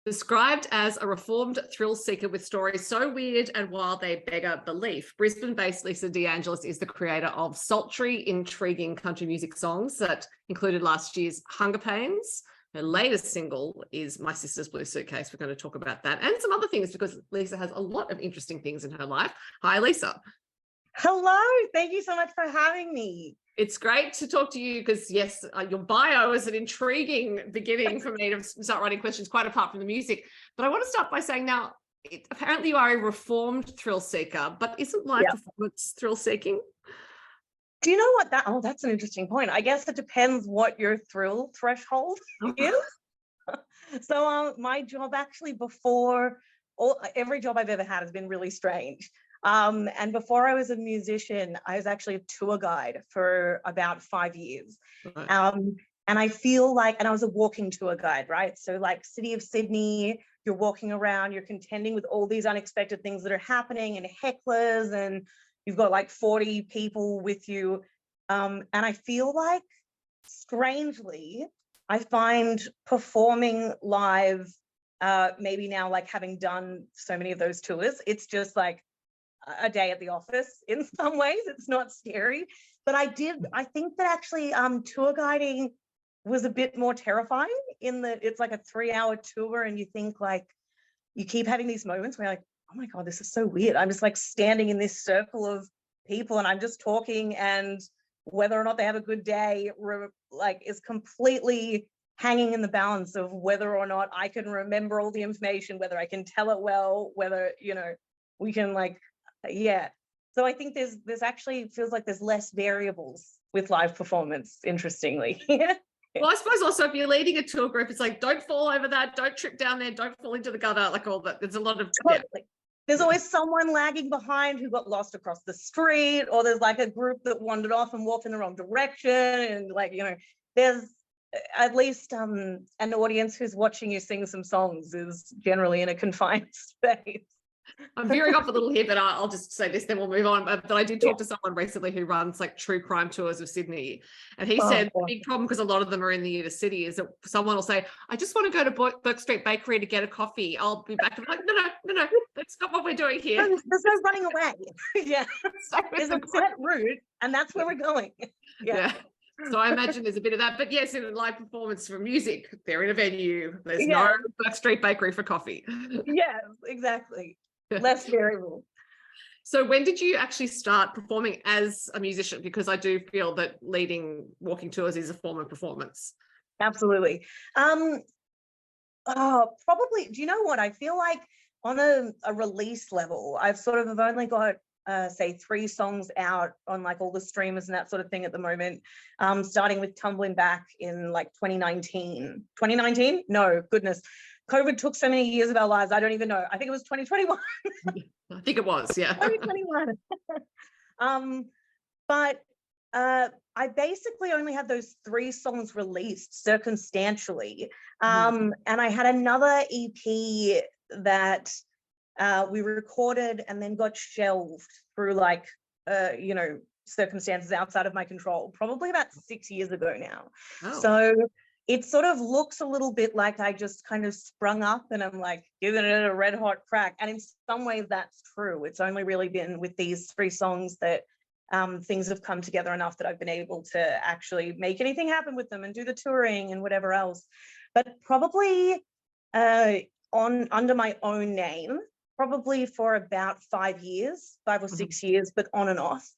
Described as a reformed thrill seeker with stories so weird and wild they beggar belief, Brisbane-based Lisa Angelis is the creator of sultry, intriguing country music songs that included last year's Hunger Pains. Her latest single is My Sister's Blue Suitcase. We're going to talk about that and some other things because Lisa has a lot of interesting things in her life. Hi, Lisa. Hello. Thank you so much for having me. It's great to talk to you because, yes, your bio is an intriguing beginning for me to start writing questions quite apart from the music. But I want to start by saying now, apparently you are a reformed thrill seeker, but isn't live performance thrill seeking? Do you know what that's an interesting point. I guess it depends what your thrill threshold is. So my job actually every job I've ever had has been really strange. And before I was a musician, I was actually a tour guide for about 5 years. Right. And I feel like, and I was a walking tour guide, right? So like City of Sydney, you're walking around, you're contending with all these unexpected things that are happening and hecklers, and you've got like 40 people with you. And I feel like, strangely, I find performing live, maybe now, like having done so many of those tours, it's just like a day at the office in some ways. It's not scary, but I think that actually tour guiding was a bit more terrifying in that it's like a 3-hour tour and you think like, you keep having these moments where you're like, oh my God, this is so weird. I'm just like standing in this circle of people and I'm just talking, and whether or not they have a good day like is completely hanging in the balance of whether or not I can remember all the information, whether I can tell it well, whether, we can like, So I think there's actually feels like there's less variables with live performance, interestingly. Well, I suppose also if you're leading a tour group, it's like, don't fall over that, don't trip down there, don't fall into the gutter, like all that. There's a lot of There's always someone lagging behind who got lost across the street, or there's like a group that wandered off and walked in the wrong direction, and like, there's at least an audience who's watching you sing some songs is generally in a confined space. I'm veering off a little here, but I'll just say this, then we'll move on. But I did talk to someone recently who runs like true crime tours of Sydney. And he said the big problem, because a lot of them are in the inner city, is that someone will say, I just want to go to Burke Street Bakery to get a coffee. I'll be back. I'm like, no, that's not what we're doing here. There's no running away. There's a set route, and that's where we're going. Yeah. So I imagine there's a bit of that. But yes, in a live performance for music, they're in a venue. There's no Burke Street Bakery for coffee. Yes, exactly. Less variable. So when did you actually start performing as a musician? Because I do feel that leading walking tours is a form of performance. Absolutely. Probably, do you know what? I feel like on a release level, I've only got say 3 songs out on like all the streamers and that sort of thing at the moment, starting with Tumbling Back in like 2019. 2019? No, goodness. COVID took so many years of our lives. I don't even know. I think it was 2021. I think it was, yeah. 2021. But I basically only had those 3 songs released circumstantially. And I had another EP that we recorded and then got shelved through like, circumstances outside of my control, probably about 6 years ago now. Oh. So it sort of looks a little bit like I just kind of sprung up and I'm like giving it a red hot crack. And in some ways that's true. It's only really been with these 3 songs that things have come together enough that I've been able to actually make anything happen with them and do the touring and whatever else. But probably under my own name, probably for about 5 years, 5 or 6 years, but on and off.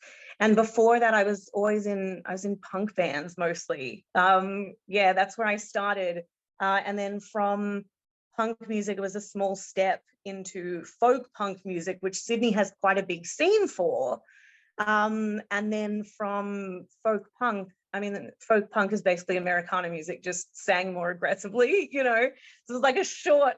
And before that, I was in punk bands mostly. That's where I started. And then from punk music, it was a small step into folk punk music, which Sydney has quite a big scene for. And then from folk punk is basically Americana music, just sang more aggressively, So it's like a short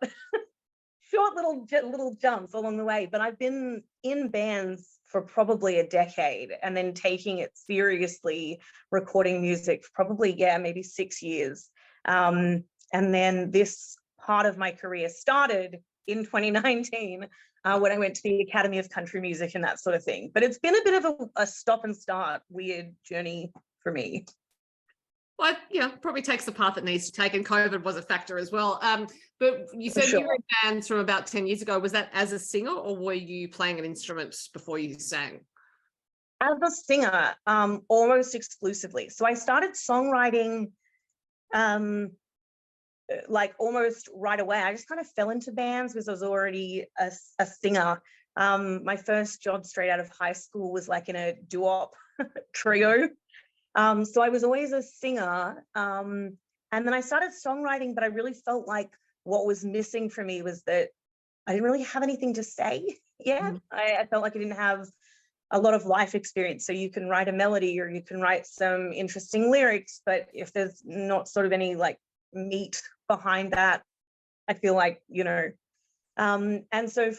little jumps along the way. But I've been in bands for probably a decade, and then taking it seriously, recording music for probably, maybe 6 years. And then this part of my career started in 2019 when I went to the Academy of Country Music and that sort of thing. But it's been a bit of a stop and start weird journey for me. Well, yeah, probably takes the path it needs to take, and COVID was a factor as well. But you For said you sure. were in bands from about 10 years ago. Was that as a singer, or were you playing an instrument before you sang? As a singer, almost exclusively. So I started songwriting like almost right away. I just kind of fell into bands because I was already a singer. My first job straight out of high school was like in a doo-wop trio. So I was always a singer. And then I started songwriting, but I really felt like what was missing for me was that I didn't really have anything to say yet. Mm-hmm. I felt like I didn't have a lot of life experience. So you can write a melody or you can write some interesting lyrics, but if there's not sort of any like meat behind that, I feel like, and so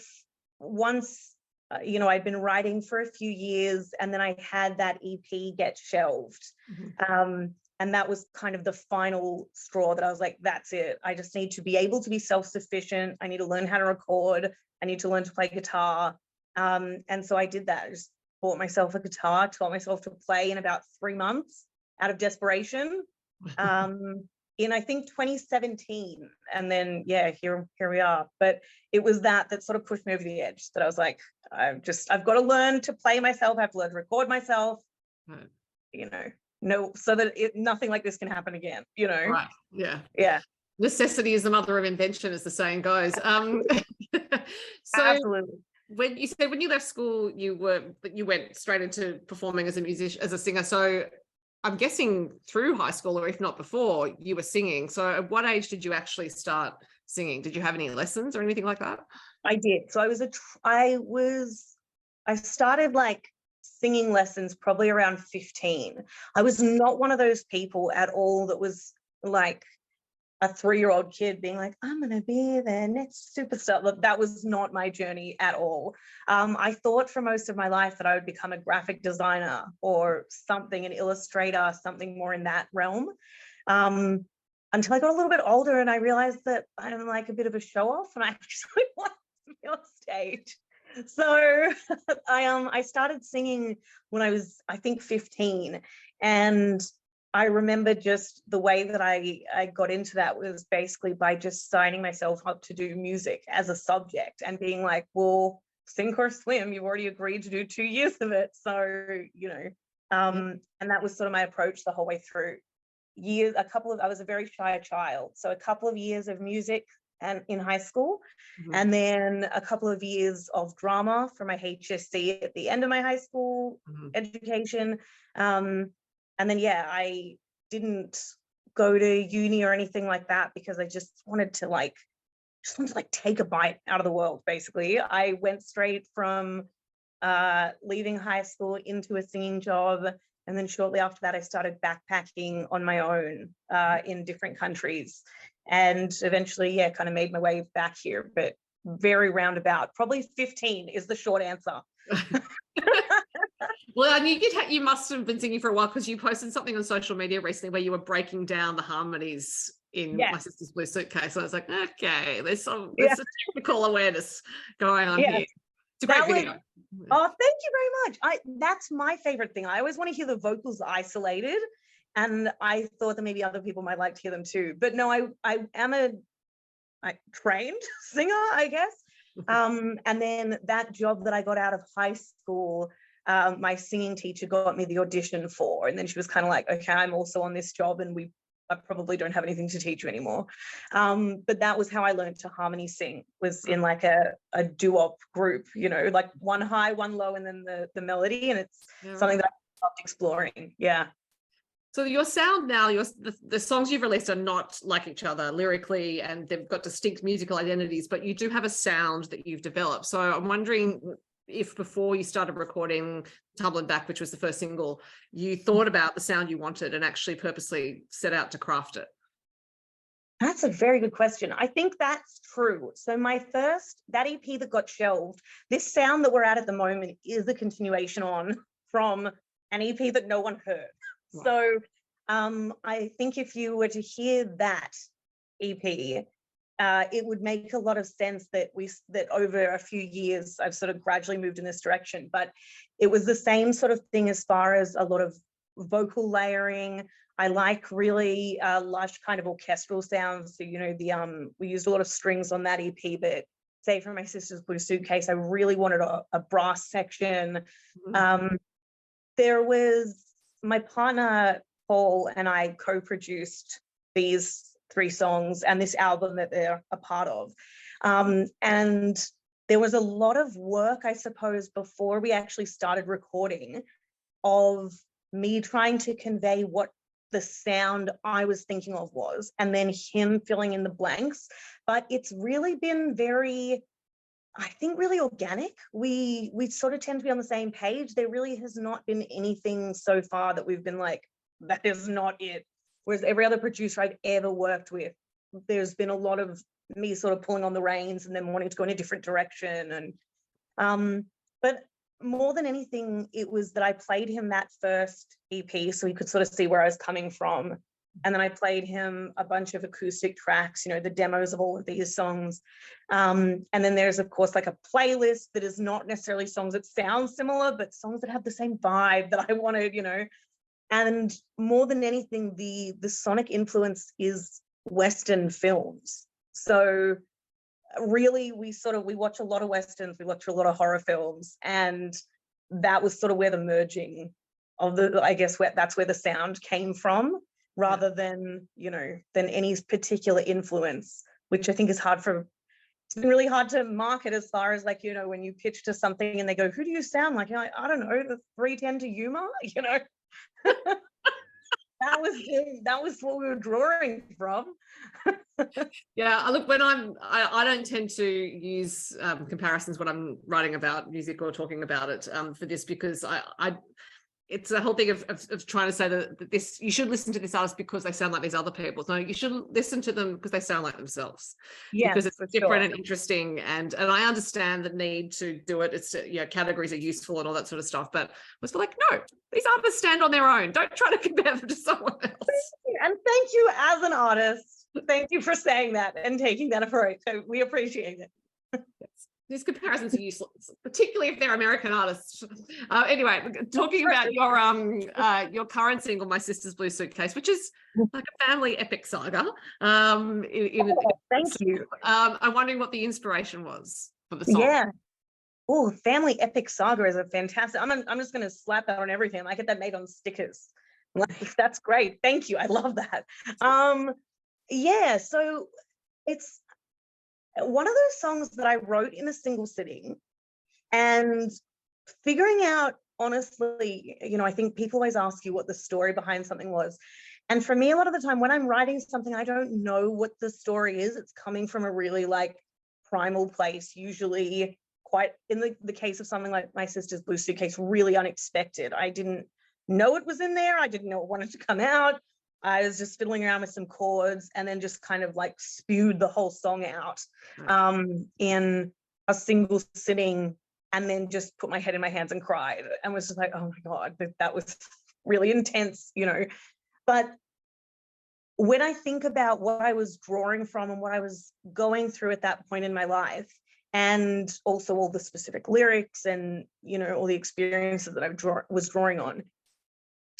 once, I'd been writing for a few years, and then I had that EP get shelved. Mm-hmm. And that was kind of the final straw that I was like, that's it. I just need to be able to be self-sufficient. I need to learn how to record. I need to learn to play guitar. And so I did that. I just bought myself a guitar, taught myself to play in about 3 months out of desperation. In I think 2017, and then here we are. But it was that sort of pushed me over the edge, that I was like, I've got to learn to play myself. I have to learn to record myself. Right. So that nothing like this can happen again. Right. Yeah. Necessity is the mother of invention, as the saying goes. So Absolutely. when you left school, you went straight into performing as a musician, as a singer. So I'm guessing through high school, or if not before, you were singing. So at what age did you actually start singing? Did you have any lessons or anything like that? I did. So I started like singing lessons probably around 15. I was not one of those people at all that was like a 3-year-old kid being like, I'm going to be the next superstar. That was not my journey at all. I thought for most of my life that I would become a graphic designer or something, an illustrator, something more in that realm. Until I got a little bit older and I realized that I'm like a bit of a show off and I actually want to be on stage. So I started singing when I was, I think, 15. And I remember just the way that I got into that was basically by just signing myself up to do music as a subject and being like, well, sink or swim, you've already agreed to do 2 years of it. So, and that was sort of my approach the whole way through. I was a very shy child. So a couple of years of music and in high school, and then a couple of years of drama for my HSC at the end of my high school education. And then, I didn't go to uni or anything like that because I just wanted to take a bite out of the world, basically. I went straight from leaving high school into a singing job. And then shortly after that, I started backpacking on my own in different countries. And eventually, kind of made my way back here, but very roundabout. Probably 15 is the short answer. Well, I knew you must have been singing for a while because you posted something on social media recently where you were breaking down the harmonies in My Sister's Blue Suitcase. So I was like, okay, there's a technical awareness going on here. It's a great video. Oh, thank you very much. That's my favorite thing. I always want to hear the vocals isolated, and I thought that maybe other people might like to hear them too. But no, I am a trained singer, I guess. And then that job that I got out of high school, my singing teacher got me the audition for, and then she was kind of like, okay, I'm also on this job and I probably don't have anything to teach you anymore. But that was how I learned to harmony sing, was in like a doo-wop group, like one high, one low, and then the melody. And it's something that I loved exploring. Yeah. So your sound now, the songs you've released are not like each other lyrically, and they've got distinct musical identities, but you do have a sound that you've developed. So I'm wondering if before you started recording Tumbling Back, which was the first single, you thought about the sound you wanted and actually purposely set out to craft it. That's a very good question. I think that's true. So that EP that got shelved, this sound that we're at the moment is a continuation from an EP that no one heard. Wow. So I think if you were to hear that EP, it would make a lot of sense that over a few years I've sort of gradually moved in this direction. But it was the same sort of thing as far as a lot of vocal layering, I like really lush kind of orchestral sounds. So, you know, we used a lot of strings on that EP, but say for my sister's blue suitcase, I really wanted a brass section. There was my partner, Paul, and I co-produced these 3 songs and this album that they're a part of. And there was a lot of work, I suppose, before we actually started recording, of me trying to convey what the sound I was thinking of was, and then him filling in the blanks. But it's really been very, I think, really organic. We sort of tend to be on the same page. There really has not been anything so far that we've been like, that is not it. Whereas every other producer I've ever worked with, there's been a lot of me sort of pulling on the reins and then wanting to go in a different direction. And but more than anything, it was that I played him that first EP so he could sort of see where I was coming from. And then I played him a bunch of acoustic tracks, you know, the demos of all of these songs. And then there's, of course, like a playlist that is not necessarily songs that sound similar, but songs that have the same vibe that I wanted, you know. And more than anything, the sonic influence is Western films. So really, we watch a lot of Westerns, we watch a lot of horror films, and that was sort of where the merging of I guess that's where the sound came from, rather than, you know, than any particular influence, which I think is it's been really hard to market, as far as, like, you know, when you pitch to something and they go, who do you sound like? You're like, I don't know, the 310 to Yuma, you know. that was what we were drawing from. Yeah, look, when I don't tend to use comparisons when I'm writing about music or talking about it for this, because I it's a whole thing of trying to say that this, you should listen to this artist because they sound like these other people. No, you should listen to them because they sound like themselves. Yes, because it's different and interesting, and I understand the need to do it. It's, you know, categories are useful and all that sort of stuff, but I was like, no, these artists stand on their own. Don't try to compare them to someone else. And thank you, as an artist. Thank you for saying that and taking that approach. So we appreciate it. Yes. These comparisons are useless, particularly if they're American artists. Anyway, talking about your current single, "My Sister's Blue Suitcase," which is like a family epic saga. Thank you. I'm wondering what the inspiration was for the song. Yeah. Oh, family epic saga is a fantastic. I'm just going to slap that on everything. I get that made on stickers. Like, that's great. Thank you. I love that. Yeah. So it's one of those songs that I wrote in a single sitting, and figuring out, honestly, you know, I think people always ask you what the story behind something was. And for me, a lot of the time when I'm writing something, I don't know what the story is. It's coming from a really, like, primal place, usually quite, in the case of something like My Sister's Blue Suitcase, really unexpected. I didn't know it was in there. I didn't know it wanted to come out. I was just fiddling around with some chords and then just kind of like spewed the whole song out in a single sitting, and then just put my head in my hands and cried and was just like, oh my God, that was really intense, you know. But when I think about what I was drawing from and what I was going through at that point in my life, and also all the specific lyrics and, you know, all the experiences that I was drawing on,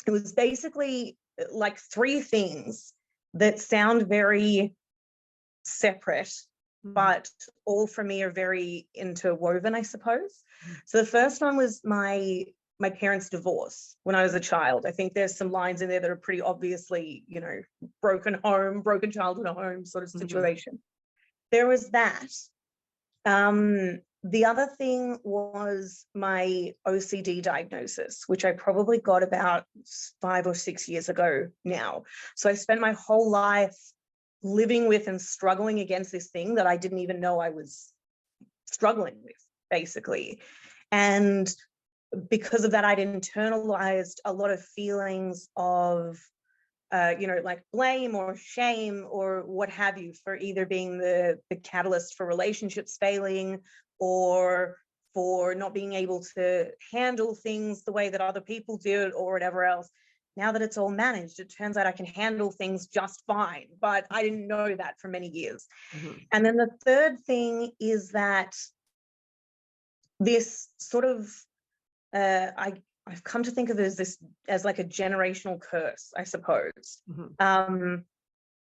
it was basically like 3 things that sound very separate, but all for me are very interwoven, I suppose. So the first one was my parents' divorce when I was a child. I think there's some lines in there that are pretty obviously, you know, broken childhood home sort of situation. There was that. The other thing was my OCD diagnosis, which I probably got about 5 or 6 years ago now. So I spent my whole life living with and struggling against this thing that I didn't even know I was struggling with, basically. And because of that, I'd internalized a lot of feelings of, you know, like blame or shame or what have you, for either being the catalyst for relationships failing, or for not being able to handle things the way that other people did, or whatever else. Now that it's all managed, it turns out I can handle things just fine, but I didn't know that for many years. And then the third thing is that this sort of, I've come to think of it as this, as like a generational curse, I suppose,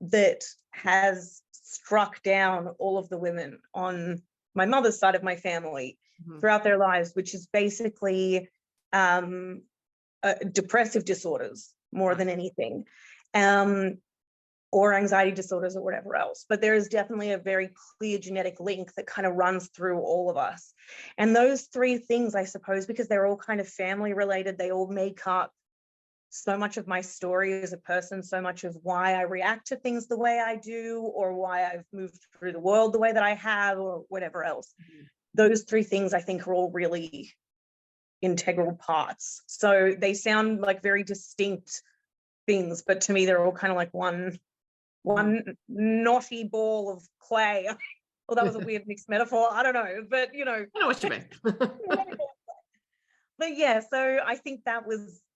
that has struck down all of the women on my mother's side of my family throughout their lives, which is basically depressive disorders more than anything, or anxiety disorders or whatever else. But there is definitely a very clear genetic link that kind of runs through all of us. And those three things, I suppose, because they're all kind of family related, they all make up so much of my story as a person, so much of why I react to things the way I do, or why I've moved through the world the way that I have, or whatever else. Those three things, I think, are all really integral parts. So they sound like very distinct things, but to me, they're all kind of like one knotty ball of clay. Well, that was a weird mixed metaphor. I don't know, but you know. I know what you mean. But yeah, so I think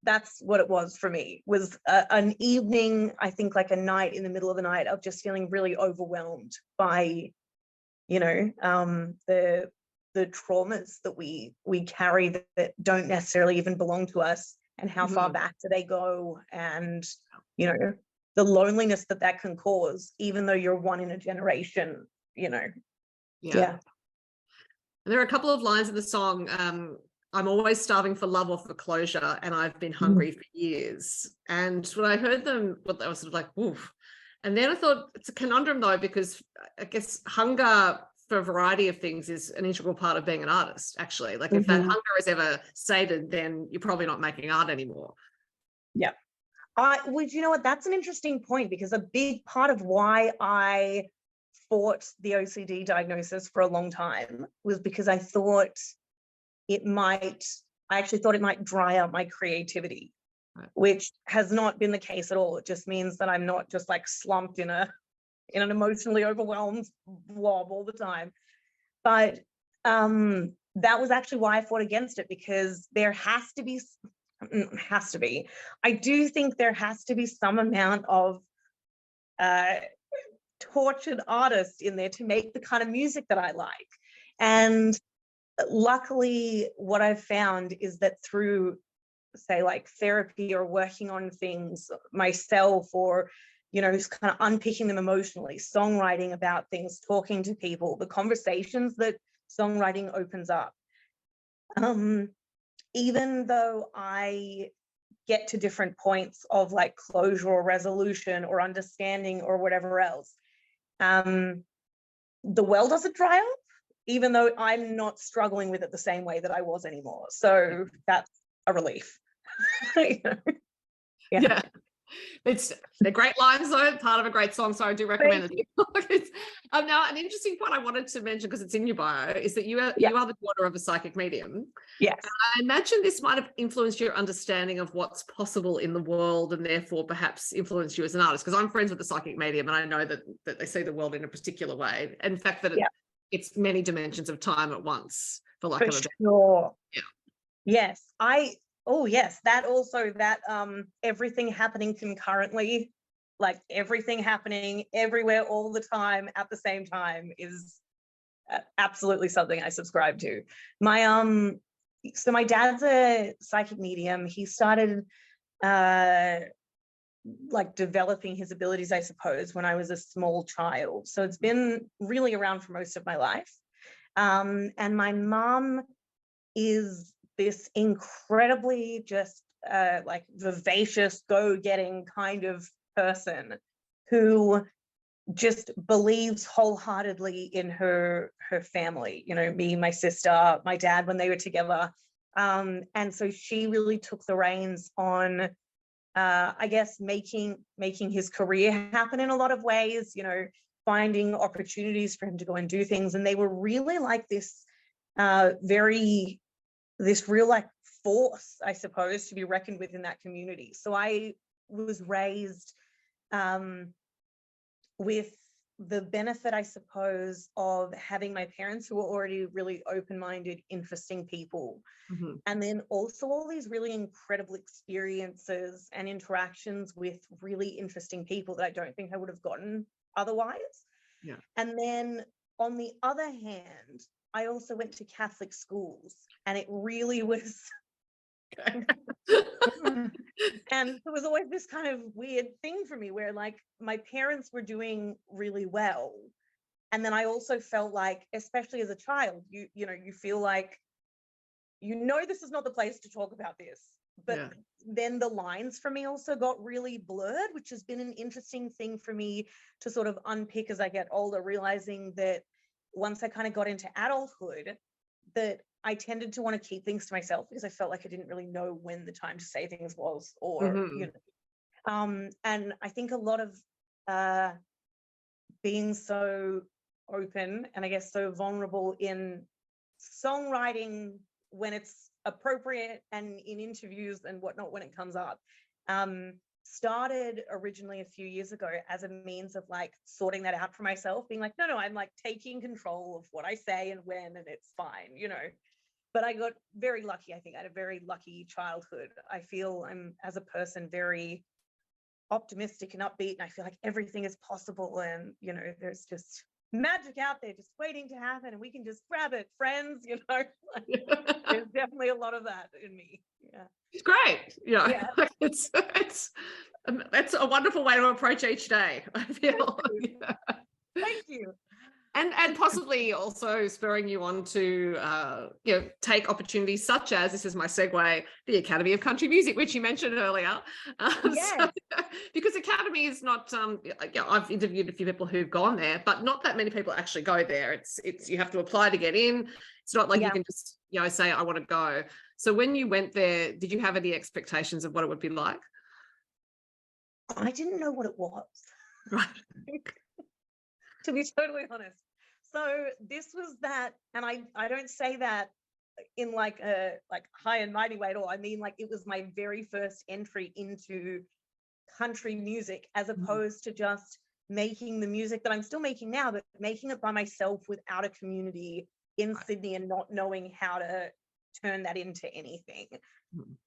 that's what it was for me, was an evening, I think like a night in the middle of the night of just feeling really overwhelmed by, you know, the traumas that we carry that don't necessarily even belong to us, and how far back do they go, and, you know, the loneliness that can cause, even though you're one in a generation, you know. Yeah. There are a couple of lines in the song. I'm always starving for love or for closure, and I've been hungry for years. And when I heard them, well, I was sort of like, woof. And then I thought it's a conundrum though, because I guess hunger for a variety of things is an integral part of being an artist, actually. Like if that hunger is ever sated, then you're probably not making art anymore. Yeah. Well, you know what? That's an interesting point, because a big part of why I fought the OCD diagnosis for a long time was because I actually thought it might dry out my creativity, which has not been the case at all. It just means that I'm not just like slumped in an emotionally overwhelmed blob all the time. But that was actually why I fought against it, because I do think there has to be some amount of tortured artist in there to make the kind of music that I like. And luckily, what I've found is that through, say, like therapy or working on things myself, or, you know, just kind of unpicking them emotionally, songwriting about things, talking to people, the conversations that songwriting opens up. Even though I get to different points of like closure or resolution or understanding or whatever else, the well doesn't dry up, even though I'm not struggling with it the same way that I was anymore. So that's a relief. Yeah. They're great lines though, part of a great song, so I do recommend it. Now, an interesting point I wanted to mention, because it's in your bio, is that you are the daughter of a psychic medium. Yes. And I imagine this might have influenced your understanding of what's possible in the world, and therefore perhaps influenced you as an artist, because I'm friends with a psychic medium and I know that they see the world in a particular way. In fact, that it's many dimensions of time at once, for lack of a better word. Yeah. Yes. That also, that everything happening concurrently, like everything happening everywhere all the time at the same time, is absolutely something I subscribe to. My so my dad's a psychic medium. He started like developing his abilities, I suppose, when I was a small child. So it's been really around for most of my life. And my mom is this incredibly just like vivacious, go-getting kind of person who just believes wholeheartedly in her family, you know, me, my sister, my dad, when they were together. And so she really took the reins on, I guess, making his career happen in a lot of ways, you know, finding opportunities for him to go and do things. And they were really like this this real like force, I suppose, to be reckoned with in that community. So I was raised with the benefit, I suppose, of having my parents who were already really open-minded, interesting people. And then also all these really incredible experiences and interactions with really interesting people that I don't think I would have gotten otherwise. Yeah. And then on the other hand, I also went to Catholic schools, and it really was Okay. And it was always this kind of weird thing for me where like my parents were doing really well. And then I also felt like, especially as a child, you feel like, this is not the place to talk about this. But Yeah. then the lines for me also got really blurred, which has been an interesting thing for me to sort of unpick as I get older, realizing that once I kind of got into adulthood, that I tended to want to keep things to myself because I felt like I didn't really know when the time to say things was, or Mhm. and I think a lot of being so open and I guess so vulnerable in songwriting when it's appropriate and in interviews and whatnot when it comes up, started originally a few years ago as a means of like sorting that out for myself, being like, no, I'm like taking control of what I say and when, and it's fine, But I got very lucky. I think I had a very lucky childhood. I feel I'm, as a person, very optimistic and upbeat, and I feel like everything is possible, and there's just magic out there just waiting to happen, and we can just grab it, friends. There's definitely a lot of that in me. Yeah. It's great. Yeah. It's that's a wonderful way to approach each day, I feel. Yeah. Thank you. And possibly also spurring you on to take opportunities such as, this is my segue, the Academy of Country Music, which you mentioned earlier. Yes. Because Academy is not I've interviewed a few people who've gone there, but not that many people actually go there. It's you have to apply to get in. It's not like you can just say I want to go. So when you went there, did you have any expectations of what it would be like? I didn't know what it was. Right. To be totally honest. So this was that, and I don't say that in like a high and mighty way at all. I mean, like, it was my very first entry into country music, as opposed to just making the music that I'm still making now, but making it by myself without a community in Sydney and not knowing how to turn that into anything.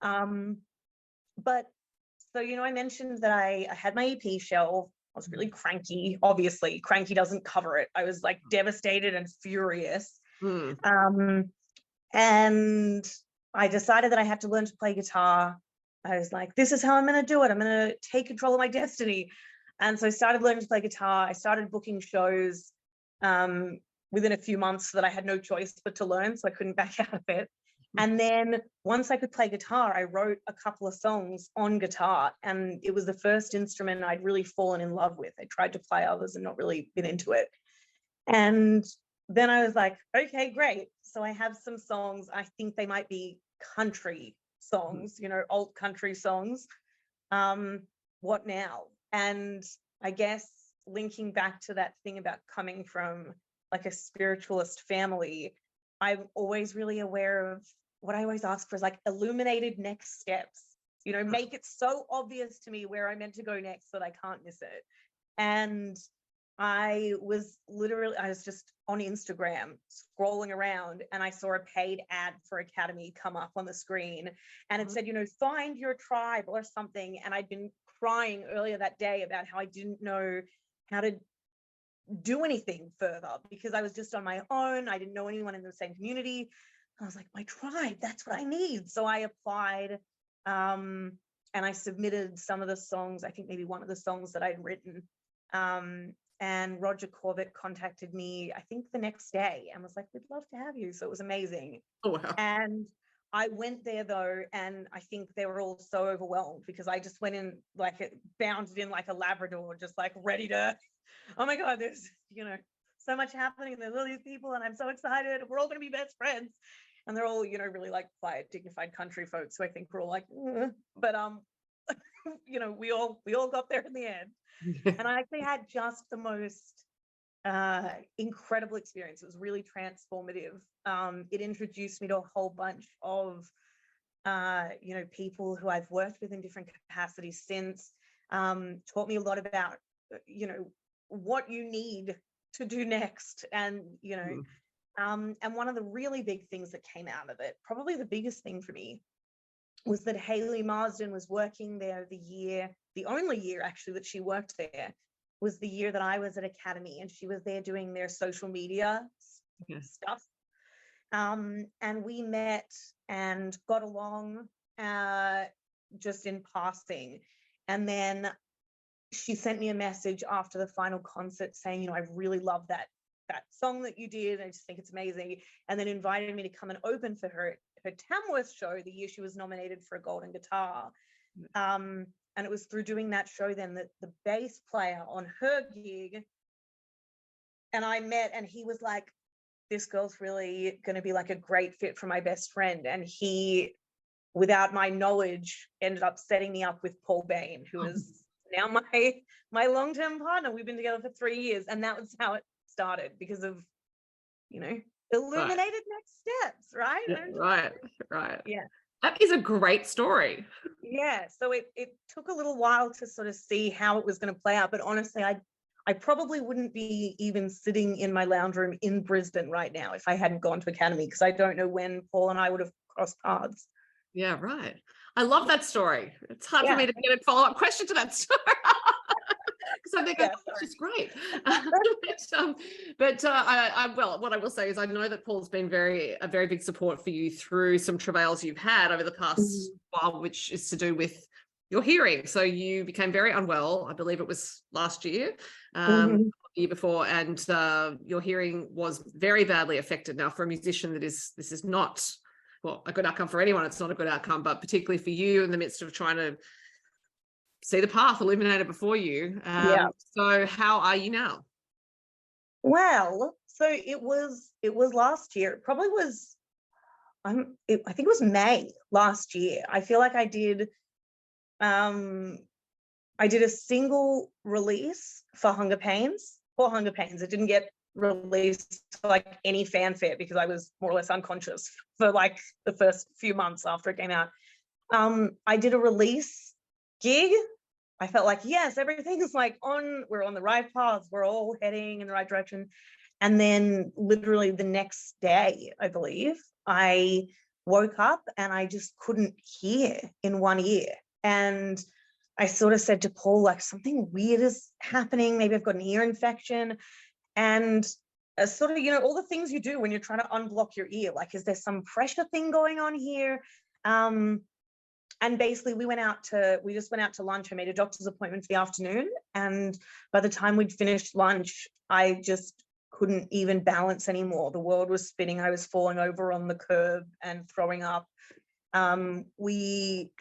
But so, I mentioned that I had my EP shelf. I was really cranky. Obviously, cranky doesn't cover it. I was like devastated and furious. And I decided that I had to learn to play guitar. I was like, this is how I'm going to do it. I'm going to take control of my destiny. And so I started learning to play guitar. I started booking shows within a few months so that I had no choice but to learn, so I couldn't back out of it. And then once I could play guitar, I wrote a couple of songs on guitar, and it was the first instrument I'd really fallen in love with. I tried to play others and not really been into it. And then I was like, okay, great. So I have some songs. I think they might be country songs, old country songs. What now? And I guess linking back to that thing about coming from like a spiritualist family, I'm always really aware of what I always ask for is like illuminated next steps, make it so obvious to me where I'm meant to go next that I can't miss it. And I was just on Instagram scrolling around, and I saw a paid ad for Academy come up on the screen, and it said, find your tribe or something. And I'd been crying earlier that day about how I didn't know how to do anything further because I was just on my own. I didn't know anyone in the same community. I was like, my tribe, that's what I need. So I applied, and I submitted some of the songs, I think maybe one of the songs that I'd written. And Roger Corbett contacted me, I think the next day, and was like, we'd love to have you. So it was amazing. Oh, wow. And I went there though, and I think they were all so overwhelmed because I just went in bounded in like a Labrador, just like ready to, oh my God, there's, so much happening. And there's all these people and I'm so excited. We're all going to be best friends. And they're all, really like quiet, dignified country folks. So I think we're all like, but, we all got there in the end. And I actually had just the most incredible experience. It was really transformative. It introduced me to a whole bunch of, people who I've worked with in different capacities since, taught me a lot about, what you need to do next. And, and one of the really big things that came out of it, probably the biggest thing for me, was that Hayley Marsden was working there the only year actually that she worked there was the year that I was at Academy, and she was there doing their social media stuff. And we met and got along. just in passing. And then she sent me a message after the final concert saying, you know, I really love that song that you did. I just think it's amazing. And then invited me to come and open for her Tamworth show the year she was nominated for a golden guitar. And it was through doing that show then that the bass player on her gig and I met, and he was like, this girl's really going to be like a great fit for my best friend. And he, without my knowledge, ended up setting me up with Paul Bain, who is now my long-term partner. We've been together for 3 years, and that was how it started, because of, you know, illuminated next steps, right? Yeah, right. Yeah. That is a great story. Yeah. So it took a little while to sort of see how it was going to play out. But honestly, I probably wouldn't be even sitting in my lounge room in Brisbane right now if I hadn't gone to Academy, because I don't know when Paul and I would have crossed paths. Yeah, right. I love that story. It's hard for me to get a follow-up question to that story. Because I think that's just great. Well, what I will say is I know that Paul's been a very big support for you through some travails you've had over the past while, which is to do with your hearing. So you became very unwell, I believe it was last year, the year before, and your hearing was very badly affected. Now, for a musician, this is not, well, a good outcome for anyone. It's not a good outcome, but particularly for you in the midst of trying to see the path illuminated before you. So how are you now? Well, so it was last year. It probably was, I think it was May last year. I feel like I did a single release for Hunger Pains. It didn't get released to like any fanfare because I was more or less unconscious for like the first few months after it came out. I did a release gig. I felt like, yes, everything's like we're on the right path. We're all heading in the right direction. And then literally the next day, I believe, I woke up and I just couldn't hear in one ear. And I sort of said to Paul, like, something weird is happening. Maybe I've got an ear infection. And sort of, you know, all the things you do when you're trying to unblock your ear, like, is there some pressure thing going on here? And basically we just went out to lunch. I made a doctor's appointment for the afternoon. And by the time we'd finished lunch, I just couldn't even balance anymore. The world was spinning. I was falling over on the curb and throwing up.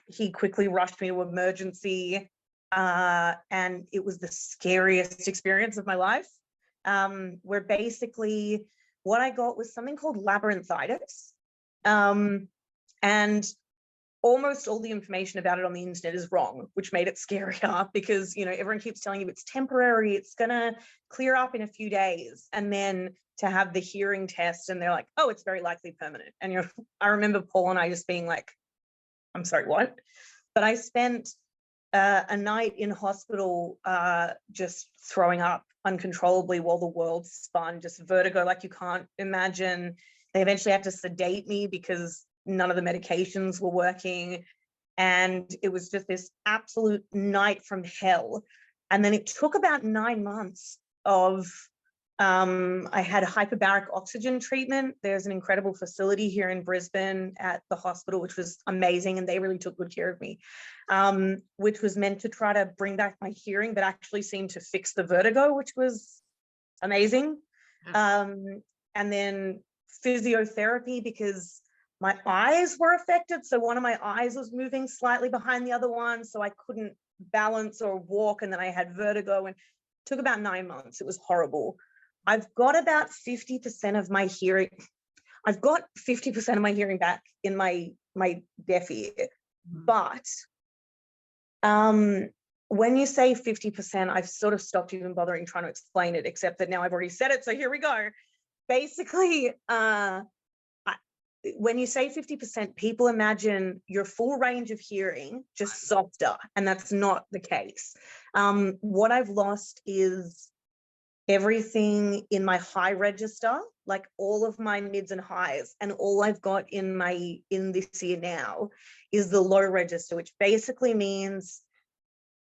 He quickly rushed me to emergency. And it was the scariest experience of my life. Where basically what I got was something called labyrinthitis. And almost all the information about it on the internet is wrong, which made it scarier because, you know, everyone keeps telling you it's temporary, it's gonna clear up in a few days. And then to have the hearing test and they're like, oh, it's very likely permanent. And I remember Paul and I just being like, I'm sorry, what? But I spent a night in hospital just throwing up uncontrollably while the world spun, just vertigo like you can't imagine. They eventually had to sedate me because none of the medications were working. And it was just this absolute night from hell. And then it took about 9 months of, I had a hyperbaric oxygen treatment. There's an incredible facility here in Brisbane at the hospital, which was amazing. And they really took good care of me, which was meant to try to bring back my hearing, but actually seemed to fix the vertigo, which was amazing. And then physiotherapy, because my eyes were affected. So one of my eyes was moving slightly behind the other one. So I couldn't balance or walk. And then I had vertigo, and it took about 9 months. It was horrible. I've got about 50% of my hearing. I've got 50% of my hearing back in my deaf ear. But when you say 50%, I've sort of stopped even bothering trying to explain it, except that now I've already said it. So here we go. Basically, when you say 50%, people imagine your full range of hearing just softer, and that's not the case. What I've lost is everything in my high register, like all of my mids and highs, and all I've got in this ear now is the low register, which basically means,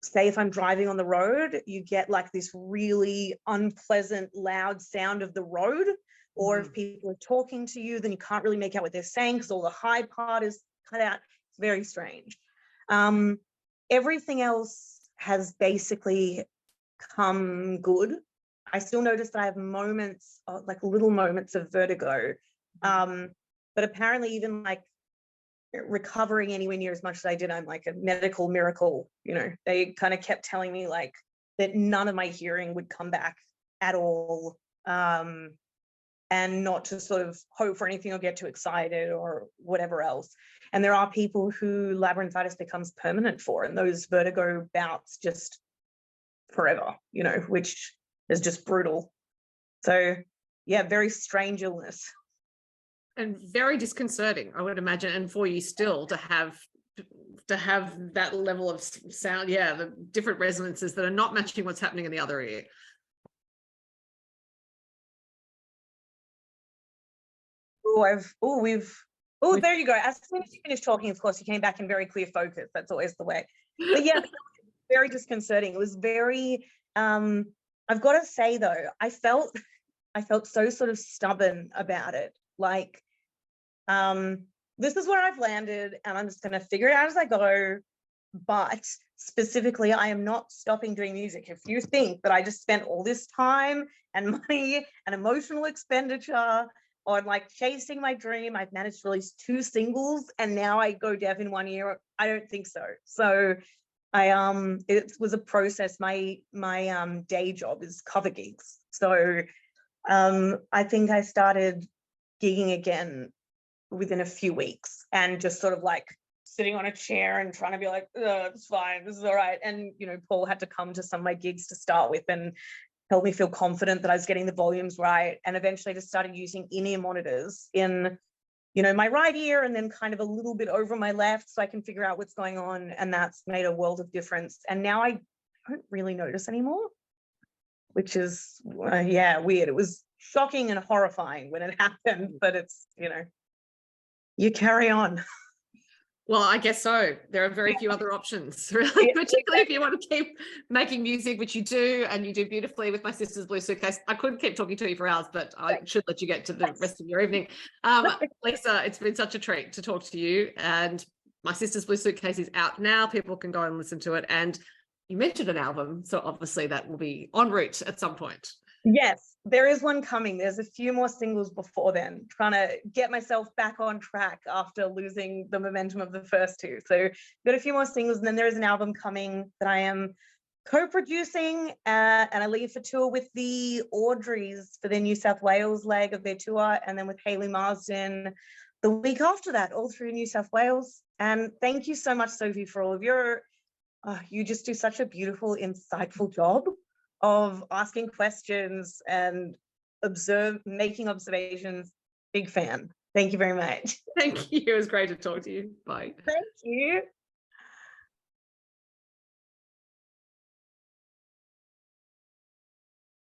say if I'm driving on the road, you get like this really unpleasant, loud sound of the road. Or if people are talking to you, then you can't really make out what they're saying because all the high part is cut out. very strange. Everything else has basically come good. I still notice that I have moments of, like, little moments of vertigo, but apparently even like recovering anywhere near as much as I did, I'm like a medical miracle. You know, they kind of kept telling me like that none of my hearing would come back at all, and not to sort of hope for anything or get too excited or whatever else. And there are people who labyrinthitis becomes permanent for, and those vertigo bouts just forever, you know, which is just brutal. So yeah, very strange illness. And very disconcerting, I would imagine, and for you still to have that level of sound, yeah, the different resonances that are not matching what's happening in the other ear. There you go. As soon as you finished talking, of course, you came back in very clear focus. That's always the way. But yeah, very disconcerting. It was very, I've got to say though, I felt so sort of stubborn about it. Like, this is where I've landed and I'm just going to figure it out as I go. But specifically, I am not stopping doing music. If you think that I just spent all this time and money and emotional expenditure on like chasing my dream, I've managed to release 2 singles and now I go deaf in 1 year, I don't think so. So it was a process. My day job is cover gigs. So I think I started gigging again within a few weeks and just sort of like sitting on a chair and trying to be like, oh, it's fine, this is all right. And, you know, Paul had to come to some of my gigs to start with and help me feel confident that I was getting the volumes right. And eventually I just started using in-ear monitors in, you know, my right ear and then kind of a little bit over my left so I can figure out what's going on. And that's made a world of difference. And now I don't really notice anymore, which is, yeah, weird. It was shocking and horrifying when it happened, but it's, you know, you carry on. Well, I guess so. There are very few other options, really, particularly if you want to keep making music, which you do, and you do beautifully with My Sister's Blue Suitcase. I could keep talking to you for hours, but I should let you get to the rest of your evening. Lisa, it's been such a treat to talk to you, and My Sister's Blue Suitcase is out now. People can go and listen to it. And you mentioned an album, so obviously that will be en route at some point. Yes, there is one coming. There's a few more singles before then, trying to get myself back on track after losing the momentum of the first 2. So got a few more singles, and then there is an album coming that I am co-producing, and I leave for tour with the Audreys for their New South Wales leg of their tour, and then with Hayley Marsden the week after that, all through New South Wales. And thank you so much, Sophie, for all of your, you just do such a beautiful, insightful job of asking questions and making observations. Big fan. Thank you very much. Thank you. It was great to talk to you. Bye. Thank you.